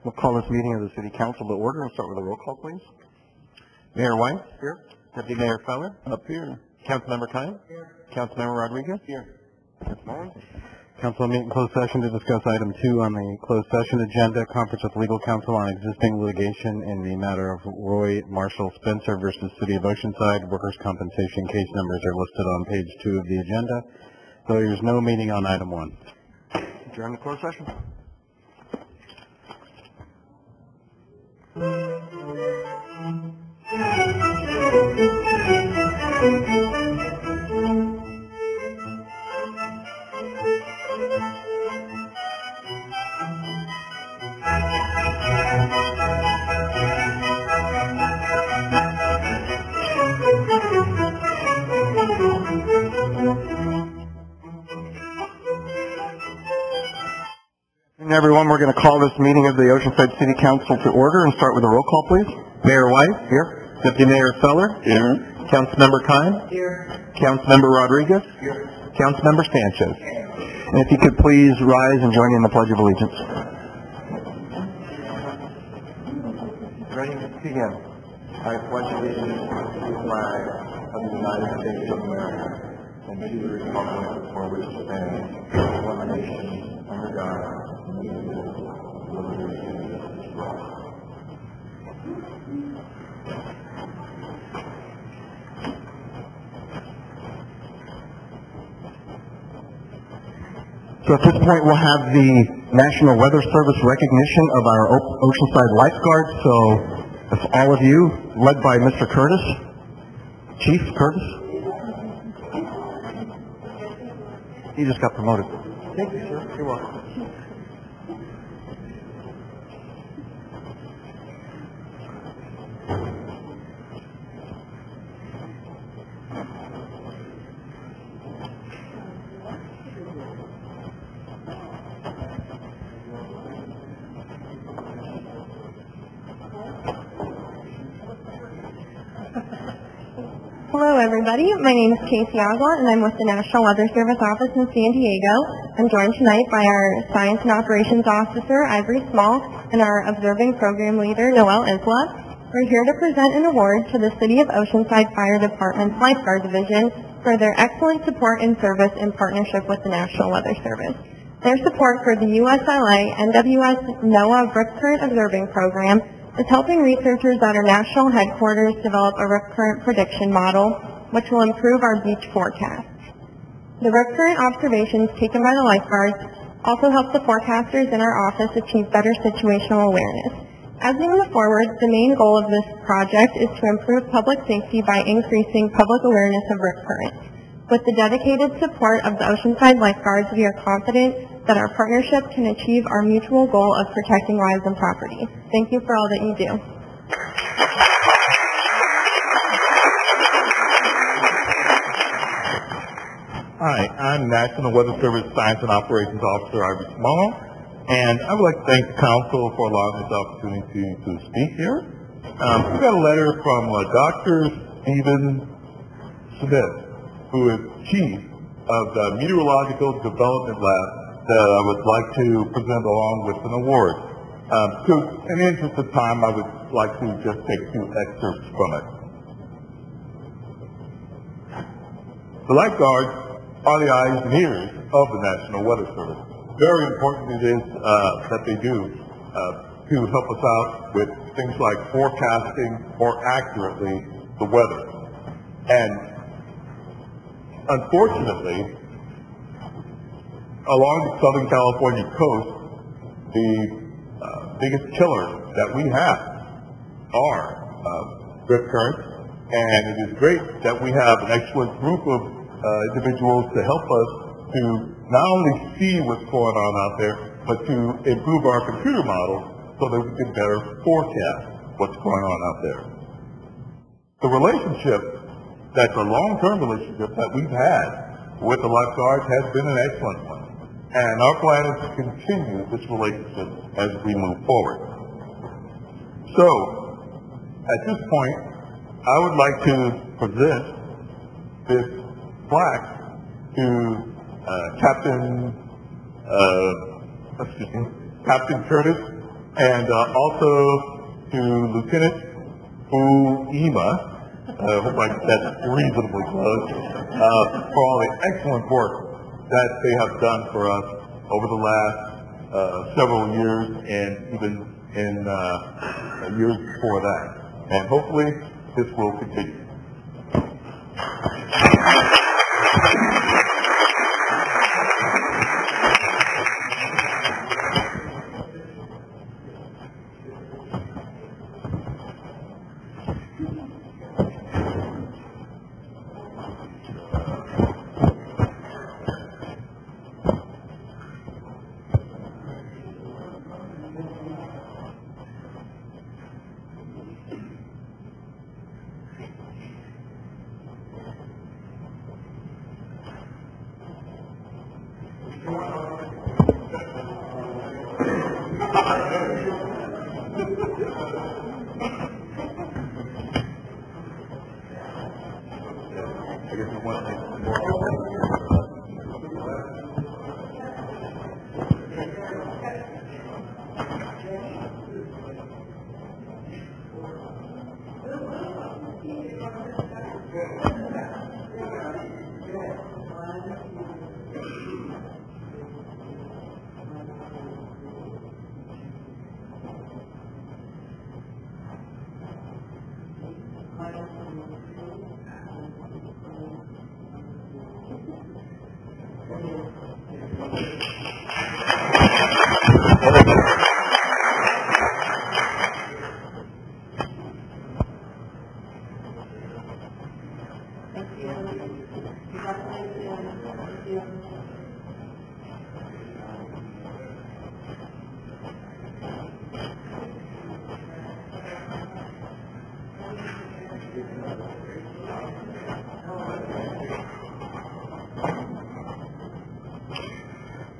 We'll call this meeting of the City Council to order and start with a roll call, please. Mayor White? Here. Deputy Mayor Feller? Up here. Councilmember Kine? Here. Councilmember Rodriguez? Here. Ms. Mullins? Council will meet in closed session to discuss item 2 on the closed session agenda, conference with legal counsel on existing litigation in the matter of Roy Marshall Spencer versus City of Oceanside. Workers' compensation case numbers are listed on page 2 of the agenda. So there's no meeting on item 1. Adjourn the closed session. Everyone, we're going to call this meeting of the Oceanside City Council to order and start with a roll call, please. Mayor White? Here. Deputy Mayor Feller? Here. Councilmember Kine? Here. Councilmember Rodriguez? Here. Councilmember Sanchez? And if you could please rise and join me in the Pledge of Allegiance. Ready to begin. I pledge allegiance to the flag of the United States of America and to the republic for which it stands, one nation, under God. So at this point, we'll have the National Weather Service recognition of our Oceanside lifeguards. So if all of you, led by Mr. Curtis, Chief Curtis, he just got promoted. Thank you, sir. You're welcome. Hello everybody, my name is Casey Oswald and I'm with the National Weather Service office in San Diego. I'm joined tonight by our Science and Operations Officer, Ivory Small, and our Observing Program Leader, Noelle Isla. We're here to present an award to the City of Oceanside Fire Department's Lifeguard Division for their excellent support and service in partnership with the National Weather Service. Their support for the USLA NWS NOAA Rip Current Observing Program is helping researchers at our national headquarters develop a rip current prediction model, which will improve our beach forecasts. The rip current observations taken by the lifeguards also help the forecasters in our office achieve better situational awareness. As we move forward, the main goal of this project is to improve public safety by increasing public awareness of rip currents. With the dedicated support of the Oceanside lifeguards, we are confident that our partnership can achieve our mutual goal of protecting lives and property. Thank you for all that you do. Hi, I'm National Weather Service Science and Operations Officer Ivory Small, and I would like to thank the Council for allowing this opportunity to speak here. We got a letter from Dr. Stephen Smith, who is Chief of the Meteorological Development Lab, that I would like to present along with an award. In the interest of time, I would like to just take 2 excerpts from it. The lifeguards are the eyes and ears of the National Weather Service. Very important it is that they do to help us out with things like forecasting more accurately the weather. And unfortunately, along the Southern California coast, the biggest killers that we have are rip currents, and it is great that we have an excellent group of individuals to help us to not only see what's going on out there, but to improve our computer models so that we can better forecast what's going on out there. The relationship, that's a long-term relationship that we've had with the lifeguards, has been an excellent one. And our plan is to continue this relationship as we move forward. So, at this point, I would like to present this plaque to Captain Curtis And also to Lieutenant Uema, I hope that's reasonably close, for all the excellent work that they have done for us over the last several years and even in years before that. And hopefully this will continue.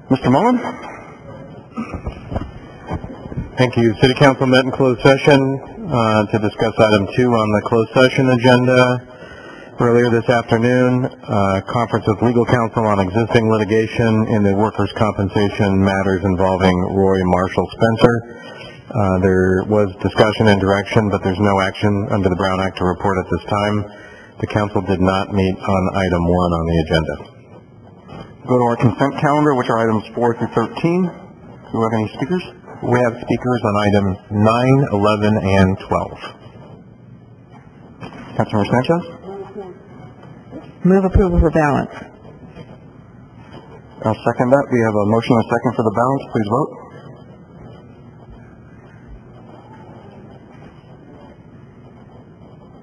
Mr. Mullen? Thank you. City Council met in closed session to discuss item 2 on the closed session agenda. Earlier this afternoon, conference with legal counsel on existing litigation in the workers' compensation matters involving Roy Marshall Spencer. There was discussion and direction, but there's no action under the Brown Act to report at this time. The council did not meet on item 1 on the agenda. Go to our consent calendar, which are items 4 through 13. Do we have any speakers? We have speakers on items 9, 11, and 12. Councilmember Sanchez? Move approval for balance. I'll second that. We have a motion and a second for the balance. Please vote.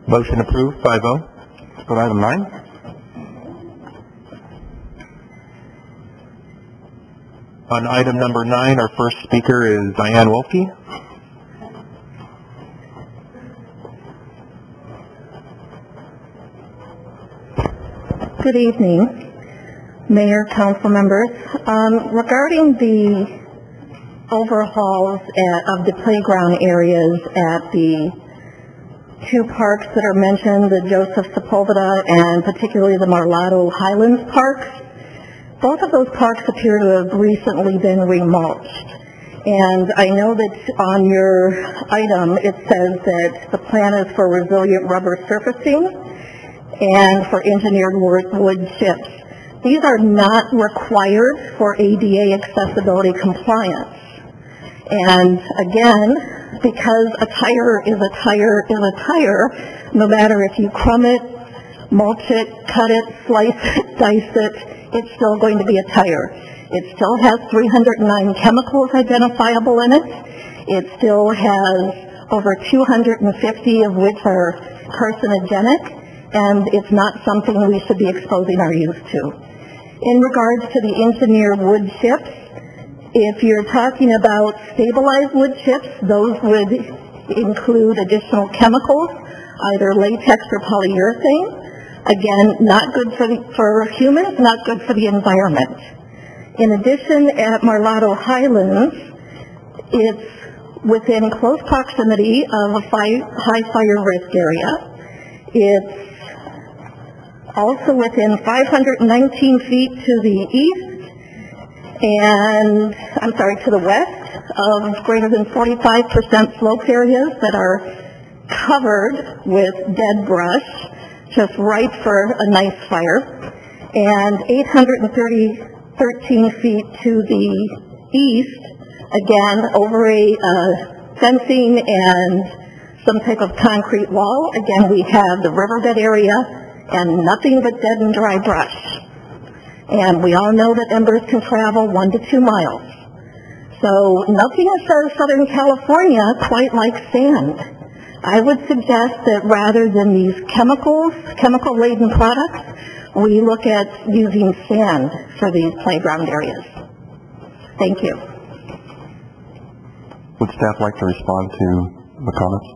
Motion approved, 5-0. Let's go to item 9. On item number 9, our first speaker is Diane Wolke. Good evening, Mayor, council members. Regarding the overhauls of the playground areas at the 2 parks that are mentioned, the Joseph Sepulveda and particularly the Marlato Highlands parks, both of those parks appear to have recently been remulched. And I know that on your item it says that the plan is for resilient rubber surfacing and for engineered wood chips. These are not required for ADA accessibility compliance. And again, because a tire is a tire is a tire, no matter if you crumb it, mulch it, cut it, slice it, dice it, it's still going to be a tire. It still has 309 chemicals identifiable in it. It still has over 250 of which are carcinogenic, and it's not something we should be exposing our youth to. In regards to the engineered wood chips, if you're talking about stabilized wood chips, those would include additional chemicals, either latex or polyurethane. Again, not good for humans, not good for the environment. In addition, at Marlato Highlands, it's within close proximity of a high fire risk area. It's also within 519 feet to the east, and, to the west, of greater than 45% slope areas that are covered with dead brush, just right for a nice fire, and 813 feet to the east, again, over a fencing and some type of concrete wall. Again, we have the riverbed area and nothing but dead and dry brush. And we all know that embers can travel 1 to 2 miles. So nothing says Southern California quite like sand. I would suggest that rather than these chemical-laden products, we look at using sand for these playground areas. Thank you. Would staff like to respond to the comments?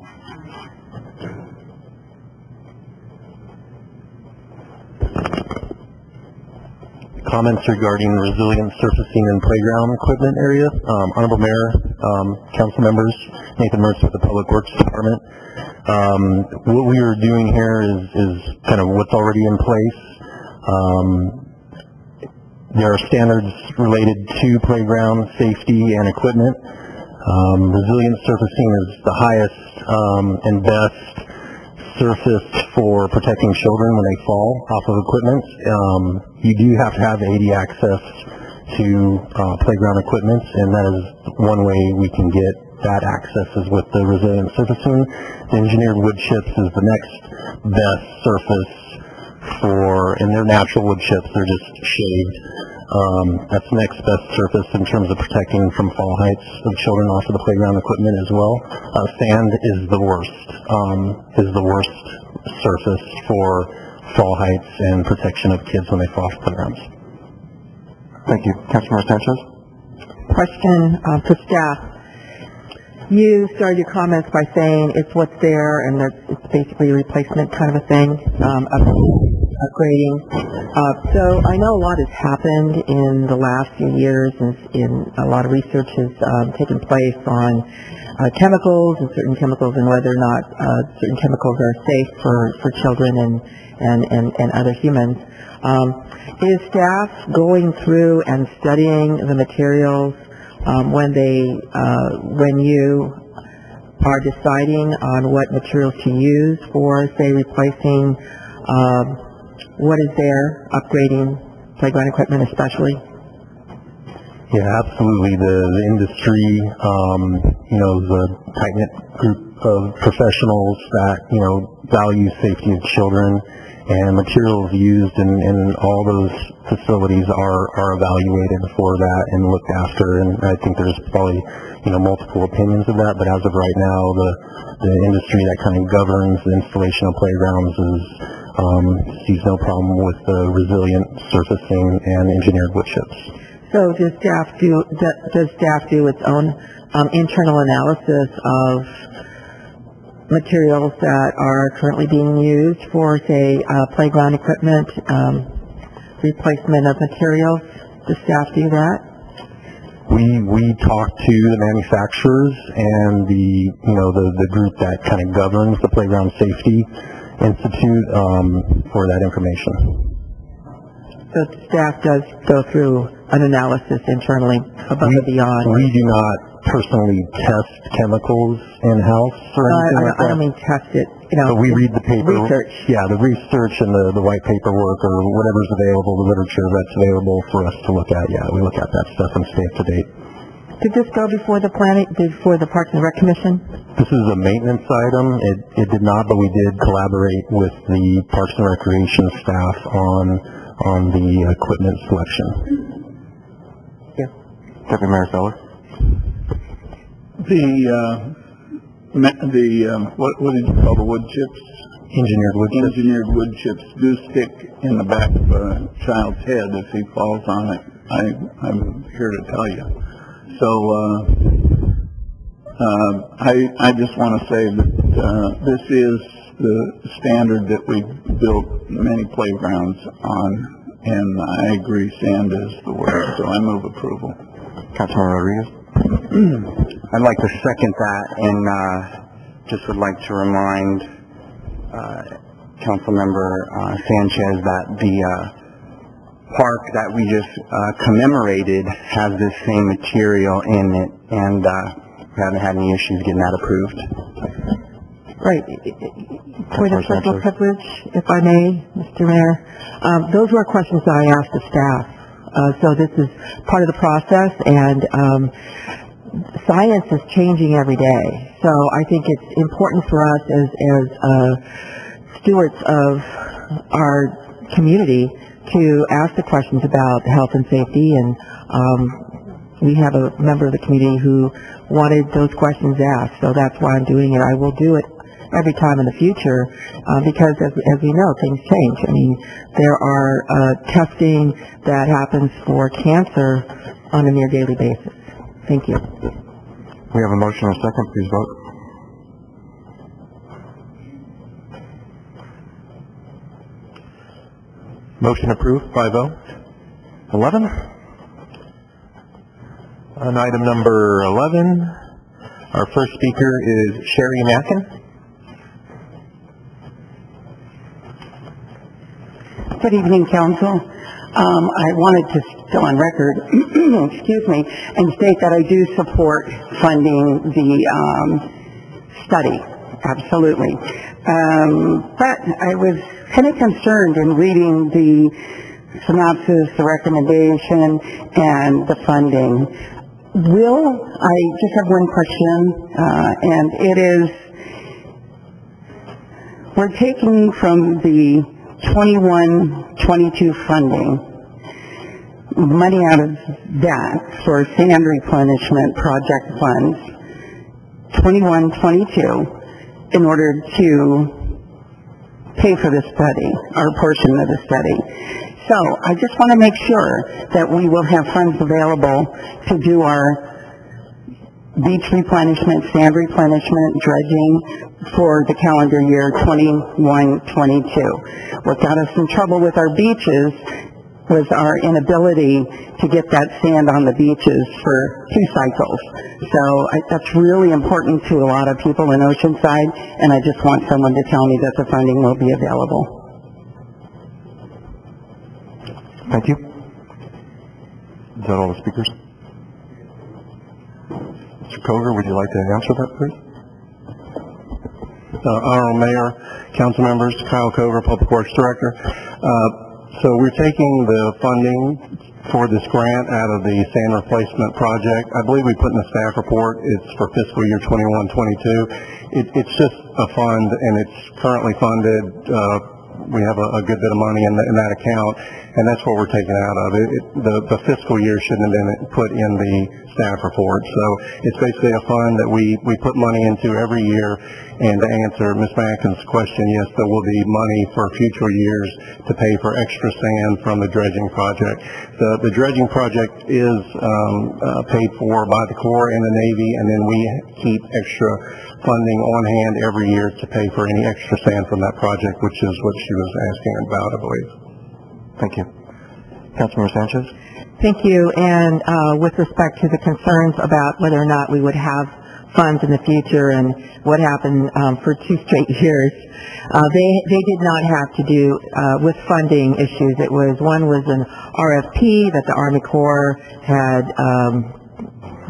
Comments regarding resilient surfacing and playground equipment area. Honorable Mayor, council members, Nathan Mertz with the Public Works Department. What we are doing here is kind of what's already in place. There are standards related to playground safety and equipment. Resilient surfacing is the highest and best surface for protecting children when they fall off of equipment. You do have to have AD access to playground equipment, and that is one way we can get that access is with the resilient surfacing. The engineered wood chips is the next best surface for, and they're natural wood chips, they're just shaved. That's the next best surface in terms of protecting from fall heights of children off of the playground equipment as well. Sand is the worst surface for fall heights and protection of kids when they fall off playgrounds. Thank you. Councilmember Sanchez? Question for staff. You started your comments by saying it's what's there and it's basically a replacement kind of a thing, upgrading. So I know a lot has happened in the last few years, and a lot of research has taken place on chemicals and certain chemicals and whether or not certain chemicals are safe for children and other humans. Is staff going through and studying the materials when you are deciding on what materials to use for, say, replacing what is there, upgrading playground equipment especially? Yeah, absolutely. The industry, is a tight-knit group of professionals that, value safety of children, and materials used in all those facilities are evaluated for that and looked after, and I think there's probably, multiple opinions of that, but as of right now, the industry that kind of governs the installation of playgrounds sees no problem with the resilient surfacing and engineered wood chips. So does staff do its own internal analysis of materials that are currently being used for, say, playground equipment, replacement of materials? Does staff do that? We talk to the manufacturers and the group that kind of governs the Playground Safety Institute for that information. So staff does go through an analysis internally above and beyond. We do not personally test chemicals in-house or anything like that. I don't mean test it. But we read the paper. Research. Yeah, the research and the white paperwork or whatever's available, the literature that's available for us to look at. Yeah, we look at that stuff and stay up to date. Did this go before the Parks and Rec Commission? This is a maintenance item. It did not, but we did collaborate with the Parks and Recreation staff on the equipment selection. Yeah. Deputy Mayor Feller. What did you call the wood chips? Engineered wood chips. Engineered wood chips do stick in the back of a child's head if he falls on it. I'm here to tell you. So I just want to say that this is the standard that we've built many playgrounds on, and I agree sand is the word, so I move approval. Councilman Rodriguez. I'd like to second that, and just would like to remind Councilmember Sanchez that park that we just commemorated has this same material in it, and we haven't had any issues getting that approved. Right. Point of personal privilege, if I may, Mr. Mayor. Those were questions that I asked the staff. So this is part of the process, and science is changing every day. So I think it's important for us as stewards of our community to ask the questions about health and safety, and we have a member of the community who wanted those questions asked, so that's why I'm doing it. I will do it every time in the future because, as we know, things change. I mean, there are testing that happens for cancer on a near daily basis. Thank you. We have a motion and a second. Please vote. Motion approved, 5-0. 11. On item number 11, our first speaker is Sherry Mackin. Good evening, Council. I wanted to go on record, excuse me, and state that I do support funding the study, absolutely. But I was kind of concerned in reading the synopsis, the recommendation, and the funding. I just have one question, and it is, we're taking from the 21-22 funding, money out of that for sand replenishment project funds, 21-22, in order to pay for the study, our portion of the study. So I just want to make sure that we will have funds available to do our beach replenishment, sand replenishment, dredging for the calendar year 21-22. What got us in trouble with our beaches was our inability to get that sand on the beaches for 2 cycles. So that's really important to a lot of people in Oceanside, and I just want someone to tell me that the funding will be available. Thank you. Is that all the speakers? Mr. Coger, would you like to answer that, please? Honorable Mayor, council members, Kyle Coger, Public Works Director. So we're taking the funding for this grant out of the sand replacement project. I believe we put in the staff report, it's for fiscal year 21-22. It's just a fund, and it's currently funded. We have a good bit of money in that account, and that's what we're taking out of it. The fiscal year shouldn't have been put in the staff report. So it's basically a fund that we put money into every year. And to answer Ms. Mackin's question, yes, there will be money for future years to pay for extra sand from the dredging project. The dredging project is paid for by the Corps and the Navy, and then we keep extra funding on hand every year to pay for any extra sand from that project, which is what she was asking about, I believe. Thank you. Councilmember Sanchez? Thank you. And with respect to the concerns about whether or not we would have funds in the future and what happened for 2 straight years, they did not have to do with funding issues. One was an RFP that the Army Corps had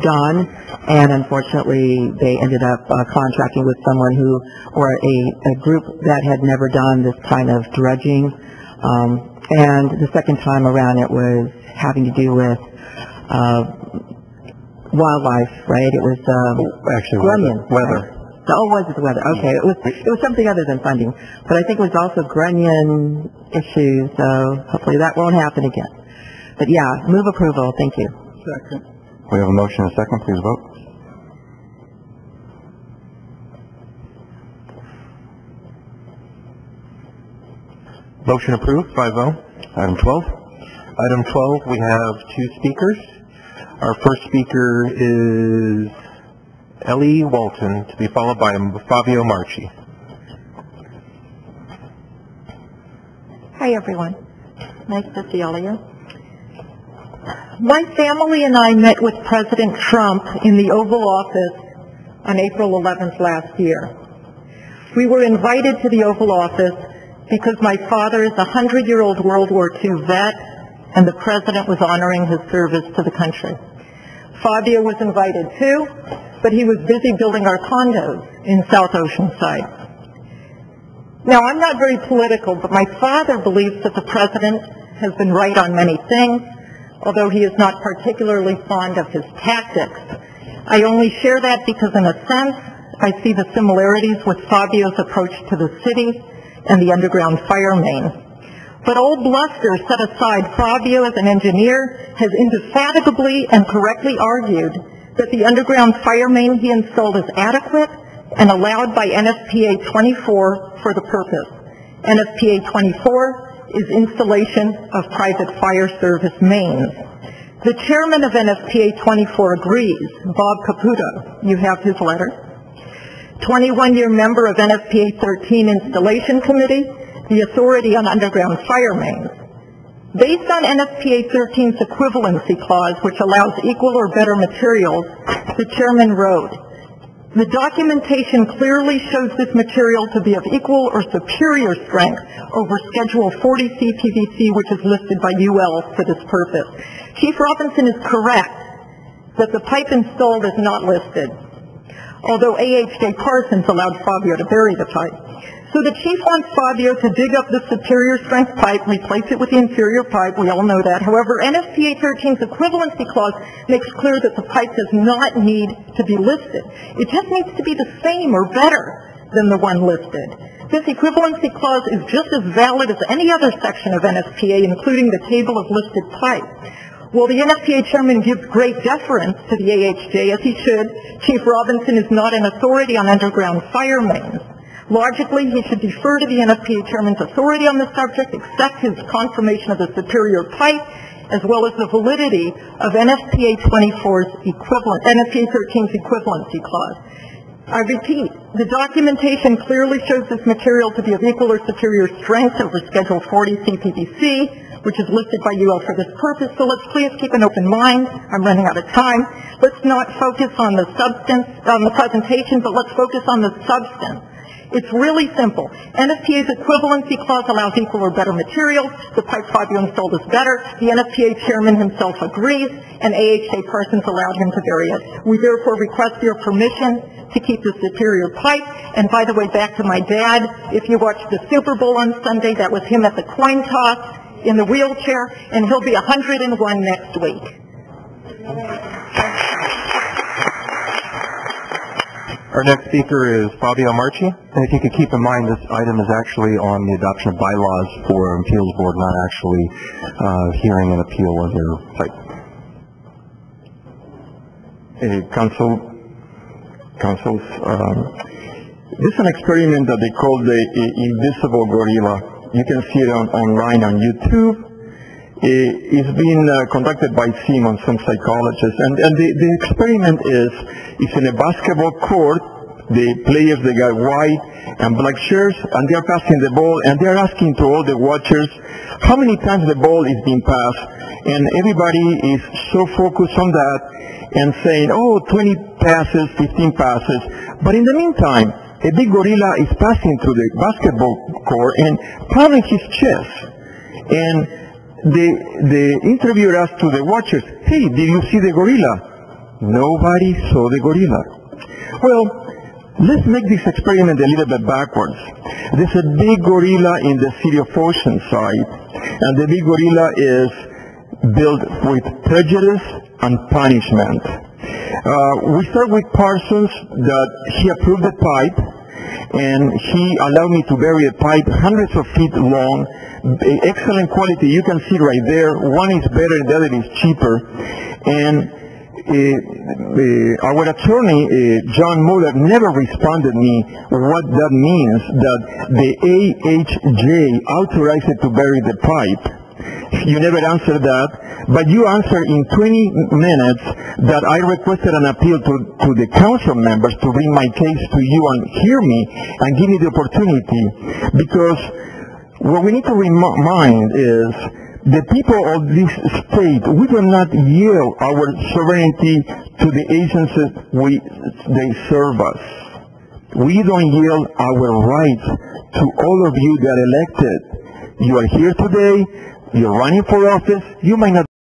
done, and unfortunately they ended up contracting with someone or a group that had never done this kind of dredging. And the second time around it was having to do with wildlife, right? It was actually grunion. Weather. Oh, was it the weather? Okay, it was something other than funding, but I think it was also grunion issues. So hopefully that won't happen again. But yeah, move approval. Thank you. Second. We have a motion and a second. Please vote. Motion approved, 5-0. Item 12. Item 12, we have 2 speakers. Our first speaker is Ellie Walton, to be followed by Fabio Marchi. Hi, everyone. Nice to see all of you. My family and I met with President Trump in the Oval Office on April 11th last year. We were invited to the Oval Office because my father is a 100-year-old World War II vet and the President was honoring his service to the country. Fabio was invited too, but he was busy building our condos in South Oceanside. Now, I'm not very political, but my father believes that the President has been right on many things, although he is not particularly fond of his tactics. I only share that because, in a sense, I see the similarities with Fabio's approach to the city and the underground fire main. But old bluster set aside, Fabio, as an engineer, has indefatigably and correctly argued that the underground fire main he installed is adequate and allowed by NFPA 24 for the purpose. NFPA 24 is installation of private fire service mains. The chairman of NFPA 24 agrees, Bob Caputo. You have his letter. 21-year member of NFPA 13 Installation Committee, the authority on underground fire mains. Based on NFPA 13's equivalency clause, which allows equal or better materials, the chairman wrote, "The documentation clearly shows this material to be of equal or superior strength over Schedule 40C PVC, which is listed by UL for this purpose." Chief Robinson is correct that the pipe installed is not listed, although AHJ Parsons allowed Fabio to bury the pipe. So the chief wants Fabio to dig up the superior strength pipe, replace it with the inferior pipe. We all know that. However, NFPA 13's equivalency clause makes clear that the pipe does not need to be listed. It just needs to be the same or better than the one listed. This equivalency clause is just as valid as any other section of NFPA, including the table of listed pipes. Well, the NFPA chairman gives great deference to the AHJ, as he should. Chief Robinson is not an authority on underground fire mains. Logically, he should defer to the NFPA chairman's authority on the subject, accept his confirmation of the superior pipe, as well as the validity of NFPA 13's equivalency clause. I repeat, the documentation clearly shows this material to be of equal or superior strength over Schedule 40C PVC, which is listed by UL for this purpose. So let's please keep an open mind. I'm running out of time. Let's not focus on the substance, on the presentation, but let's focus on the substance. It's really simple. NFPA's equivalency clause allows equal or better materials. The pipe Fabio installed is better. The NFPA chairman himself agrees, and AHJ Parsons allowed him to bury it. We therefore request your permission to keep the superior pipe. And by the way, back to my dad, if you watched the Super Bowl on Sunday, that was him at the coin toss in the wheelchair, and he'll be 101 next week. Our next speaker is Fabio Marchi. And if you could keep in mind, this item is actually on the adoption of bylaws for an appeals board, not actually hearing an appeal of their site. Councils, this is an experiment that they call the invisible gorilla. You can see it online on YouTube. It's been conducted by Simon, some psychologists, and the experiment is it's in a basketball court. The players, they got white and black shirts, and they're passing the ball, and they're asking to all the watchers how many times the ball is being passed, and everybody is so focused on that and saying, oh, 20 passes, 15 passes, but in the meantime, a big gorilla is passing through the basketball court and pounding his chest, and the interviewer asked to the watchers, hey, did you see the gorilla? Nobody saw the gorilla. Well, let's make this experiment a little bit backwards. There's a big gorilla in the city of Oceanside, and the big gorilla is built with prejudice and punishment. We start with Parsons, that he approved the pipe, and he allowed me to bury a pipe hundreds of feet long, excellent quality. You can see right there, one is better, the other is cheaper. And our attorney, John Muller, never responded me what that means, that the AHJ authorized it to bury the pipe. You never answered that, but you answered in 20 minutes that I requested an appeal to the council members to bring my case to you and hear me and give me the opportunity, because what we need to remind is the people of this state, we do not yield our sovereignty to the agencies they serve us. We don't yield our rights to all of you that elected. You are here today. you're running for office, you might not